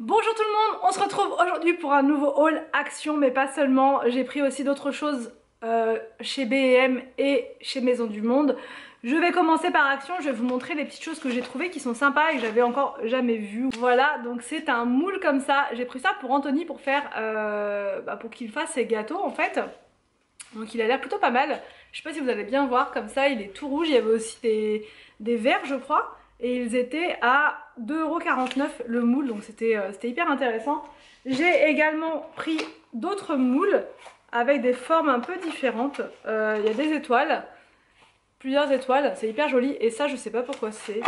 Bonjour tout le monde, on se retrouve aujourd'hui pour un nouveau haul Action, mais pas seulement. J'ai pris aussi d'autres choses chez B&M et chez Maison du Monde. Je vais commencer par Action, je vais vous montrer les petites choses que j'ai trouvées qui sont sympas et que j'avais encore jamais vues. Voilà, donc c'est un moule comme ça. J'ai pris ça pour Anthony pour faire, pour qu'il fasse ses gâteaux en fait. Donc il a l'air plutôt pas mal. Je sais pas si vous allez bien voir, comme ça il est tout rouge. Il y avait aussi des verres je crois. Et ils étaient à 2,49 € le moule, donc c'était hyper intéressant. J'ai également pris d'autres moules avec des formes un peu différentes. Il y a des étoiles, plusieurs étoiles, c'est hyper joli. Et ça je sais pas pourquoi c'est,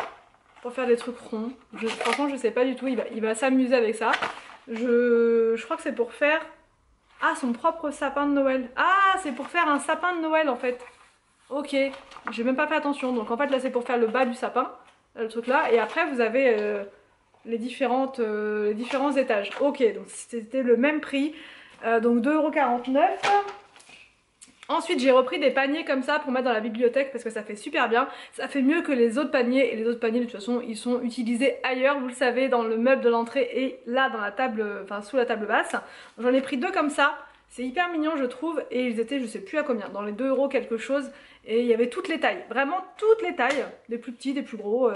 pour faire des trucs ronds. Franchement je sais pas du tout, il va s'amuser avec ça. Je crois que c'est pour faire... Ah, son propre sapin de Noël. Ah, c'est pour faire un sapin de Noël en fait. Ok, j'ai même pas fait attention. Donc en fait là c'est pour faire le bas du sapin, le truc là. Et après vous avez les différents étages. Ok, donc c'était le même prix. Donc 2,49 €. Ensuite j'ai repris des paniers comme ça pour mettre dans la bibliothèque parce que ça fait super bien. Ça fait mieux que les autres paniers. Et les autres paniers de toute façon ils sont utilisés ailleurs. Vous le savez, dans le meuble de l'entrée et là dans la table, enfin sous la table basse. J'en ai pris deux comme ça. C'est hyper mignon je trouve. Et ils étaient je sais plus à combien. Dans les 2 € quelque chose. Et il y avait toutes les tailles. Vraiment toutes les tailles. Des plus petits, des plus gros.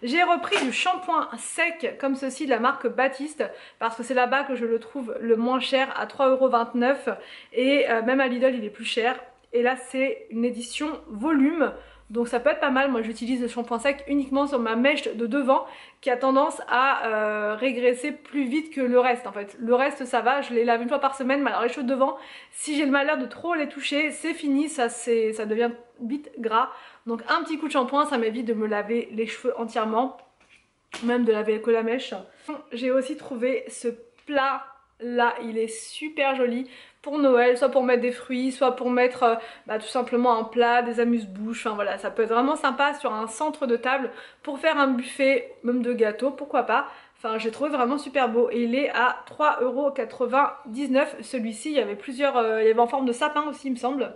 J'ai repris du shampoing sec comme ceci de la marque Baptiste. Parce que c'est là-bas que je le trouve le moins cher à 3,29 €. Et même à Lidl il est plus cher. Et là c'est une édition volume. Donc ça peut être pas mal. Moi j'utilise le shampoing sec uniquement sur ma mèche de devant qui a tendance à régresser plus vite que le reste en fait. Le reste ça va, je les lave une fois par semaine, mais alors les cheveux de devant, si j'ai le malheur de trop les toucher, c'est fini, ça devient vite gras. Donc un petit coup de shampoing, ça m'évite de me laver les cheveux entièrement, même de laver que la mèche. J'ai aussi trouvé ce plat là, il est super joli pour Noël, soit pour mettre des fruits, soit pour mettre tout simplement un plat, des amuse-bouches, enfin voilà, ça peut être vraiment sympa sur un centre de table pour faire un buffet, même de gâteaux, pourquoi pas. Enfin j'ai trouvé vraiment super beau et il est à 3,99 € celui-ci. Il y avait plusieurs, il y avait en forme de sapin aussi il me semble.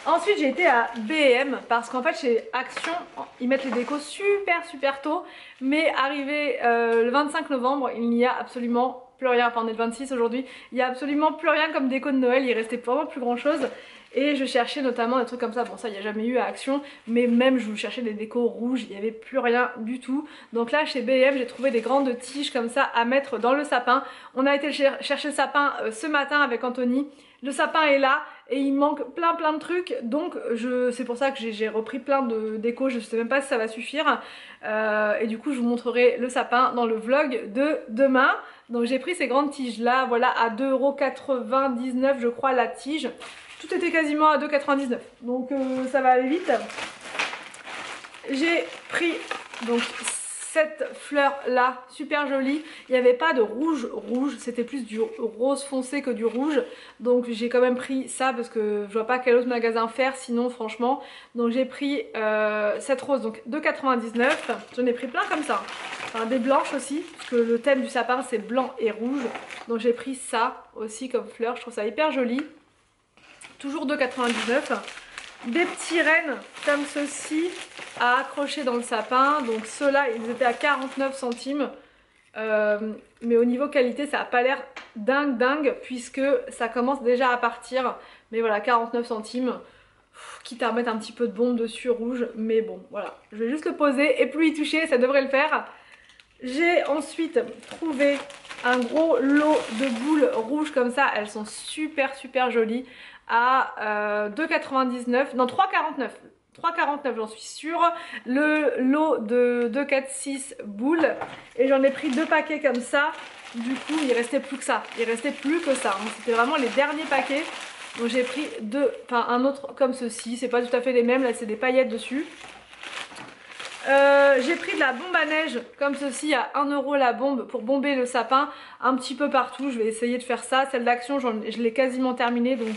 Ensuite j'ai été à B&M parce qu'en fait chez Action ils mettent les décos super tôt, mais arrivé le 25 novembre il n'y a absolument plus rien. Enfin on est le 26 aujourd'hui, il n'y a absolument plus rien comme déco de Noël, il restait vraiment plus grand chose. Et je cherchais notamment des trucs comme ça, bon ça il n'y a jamais eu à Action, mais même je cherchais des décos rouges, il n'y avait plus rien du tout. Donc là chez B&M j'ai trouvé des grandes tiges comme ça à mettre dans le sapin. On a été chercher le sapin ce matin avec Anthony, le sapin est là et il manque plein de trucs, donc c'est pour ça que j'ai repris plein de déco, je sais même pas si ça va suffire. Et du coup je vous montrerai le sapin dans le vlog de demain. Donc j'ai pris ces grandes tiges là, voilà à 2,99 € je crois la tige. Tout était quasiment à 2,99 €, donc ça va aller vite. J'ai pris donc cette fleur là, super jolie. Il n'y avait pas de rouge, c'était plus du rose foncé que du rouge. Donc j'ai quand même pris ça parce que je vois pas quel autre magasin faire sinon franchement. Donc j'ai pris cette rose, donc 2,99 €. J'en ai pris plein comme ça. Enfin, des blanches aussi, parce que le thème du sapin c'est blanc et rouge. Donc j'ai pris ça aussi comme fleur, je trouve ça hyper joli. Toujours 2,99 €. Des petits rennes comme ceci à accrocher dans le sapin. Donc ceux-là ils étaient à 49 centimes. Mais au niveau qualité ça n'a pas l'air dingue puisque ça commence déjà à partir. Mais voilà, 49 centimes. Quitte à remettre un petit peu de bombe dessus rouge. Mais bon voilà, je vais juste le poser et plus y toucher, ça devrait le faire. J'ai ensuite trouvé un gros lot de boules rouges comme ça. Elles sont super jolies à 2,99 €, non 3,49 €. 3,49 € j'en suis sûre. Le lot de 2,46 boules. Et j'en ai pris deux paquets comme ça. Du coup il restait plus que ça. Il restait plus que ça. C'était vraiment les derniers paquets. Donc j'ai pris un autre comme ceci. C'est pas tout à fait les mêmes. Là c'est des paillettes dessus. J'ai pris de la bombe à neige comme ceci à 1 € la bombe pour bomber le sapin un petit peu partout. Je vais essayer de faire ça. Celle d'Action je l'ai quasiment terminée, donc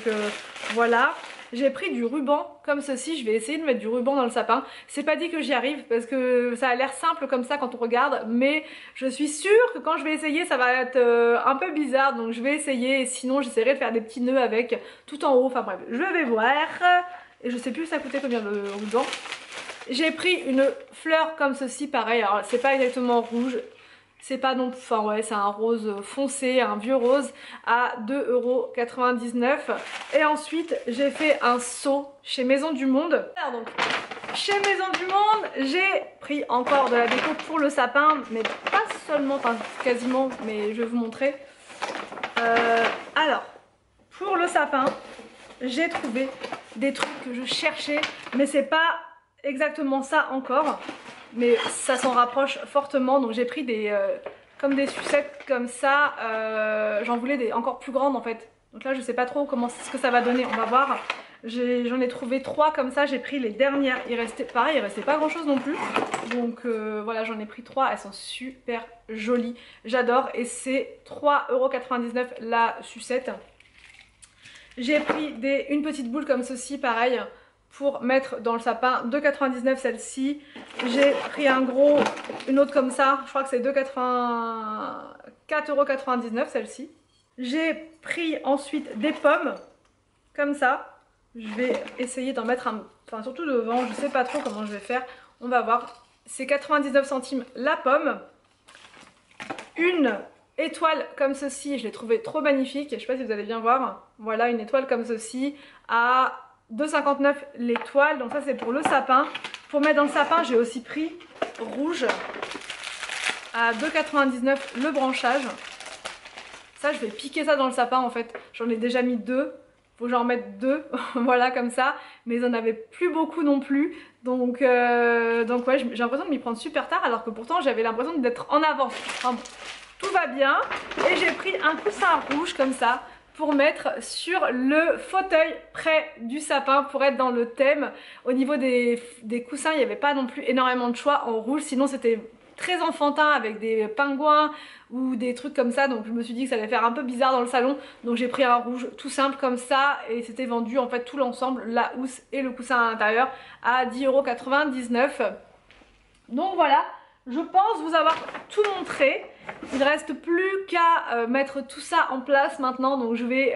voilà. J'ai pris du ruban comme ceci, je vais essayer de mettre du ruban dans le sapin. C'est pas dit que j'y arrive parce que ça a l'air simple comme ça quand on regarde, mais je suis sûre que quand je vais essayer ça va être un peu bizarre, donc je vais essayer et sinon j'essaierai de faire des petits nœuds avec tout en haut. Enfin bref, je vais voir. Et je sais plus ça coûtait combien le ruban. J'ai pris une fleur comme ceci, pareil, alors c'est pas exactement rouge, c'est pas non plus, enfin ouais, c'est un rose foncé, un vieux rose à 2,99 €. Et ensuite j'ai fait un saut chez Maison du Monde. Alors donc chez Maison du Monde, j'ai pris encore de la déco pour le sapin, mais pas seulement, enfin quasiment, mais je vais vous montrer. Alors, pour le sapin, j'ai trouvé des trucs que je cherchais, mais c'est pas exactement ça encore, mais ça s'en rapproche fortement. Donc j'ai pris des comme des sucettes comme ça. J'en voulais des encore plus grandes en fait. Donc là je sais pas trop comment ce que ça va donner, on va voir. J'en ai trouvé 3 comme ça, j'ai pris les dernières. Il restait pareil, il restait pas grand chose non plus. Donc voilà, j'en ai pris 3, elles sont super jolies, j'adore. Et c'est 3,99 € la sucette. J'ai pris une petite boule comme ceci, pareil, pour mettre dans le sapin, 2,99 € celle-ci. J'ai pris une autre comme ça, je crois que c'est 4,99 € celle-ci. J'ai pris ensuite des pommes, comme ça. Je vais essayer d'en mettre enfin surtout devant, je sais pas trop comment je vais faire, on va voir. C'est 99 centimes la pomme. Une étoile comme ceci, je l'ai trouvée trop magnifique, je sais pas si vous allez bien voir. Voilà, une étoile comme ceci à 2,59 € l'étoile, donc ça c'est pour le sapin. Pour mettre dans le sapin, j'ai aussi pris rouge à 2,99 € le branchage. Ça, je vais piquer ça dans le sapin en fait, j'en ai déjà mis 2. Faut que j'en mette 2, voilà comme ça, mais ils en avaient plus beaucoup non plus, donc ouais, j'ai l'impression de m'y prendre super tard, alors que pourtant j'avais l'impression d'être en avance. Enfin bon, tout va bien, et j'ai pris un coussin rouge comme ça, pour mettre sur le fauteuil près du sapin, pour être dans le thème. Au niveau des coussins, il n'y avait pas non plus énormément de choix en rouge, sinon c'était très enfantin avec des pingouins ou des trucs comme ça, donc je me suis dit que ça allait faire un peu bizarre dans le salon, donc j'ai pris un rouge tout simple comme ça, et c'était vendu en fait tout l'ensemble, la housse et le coussin à l'intérieur, à 10,99 €. Donc voilà, je pense vous avoir tout montré. Il ne reste plus qu'à mettre tout ça en place maintenant, donc je vais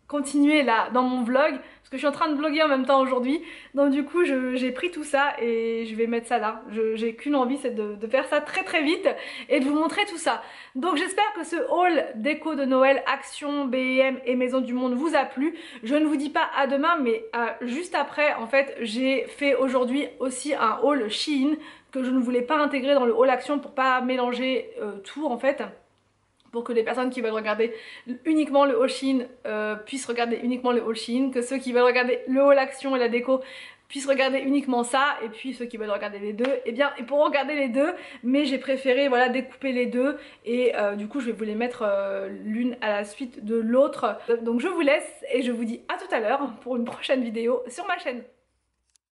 continuer là dans mon vlog, parce que je suis en train de vlogger en même temps aujourd'hui, donc du coup j'ai pris tout ça et je vais mettre ça là. J'ai qu'une envie, c'est de faire ça très très vite et de vous montrer tout ça. Donc j'espère que ce haul déco de Noël Action, B&M et Maison du Monde vous a plu. Je ne vous dis pas à demain, mais juste après en fait j'ai fait aujourd'hui aussi un haul Shein que je ne voulais pas intégrer dans le haul Action pour pas mélanger tout en fait, pour que les personnes qui veulent regarder uniquement le haul Shein puissent regarder uniquement le haul Shein, que ceux qui veulent regarder le haul Action et la déco puissent regarder uniquement ça, et puis ceux qui veulent regarder les deux, eh bien ils pourront regarder les deux, mais j'ai préféré voilà découper les deux, et du coup je vais vous les mettre l'une à la suite de l'autre. Donc je vous laisse et je vous dis à tout à l'heure pour une prochaine vidéo sur ma chaîne.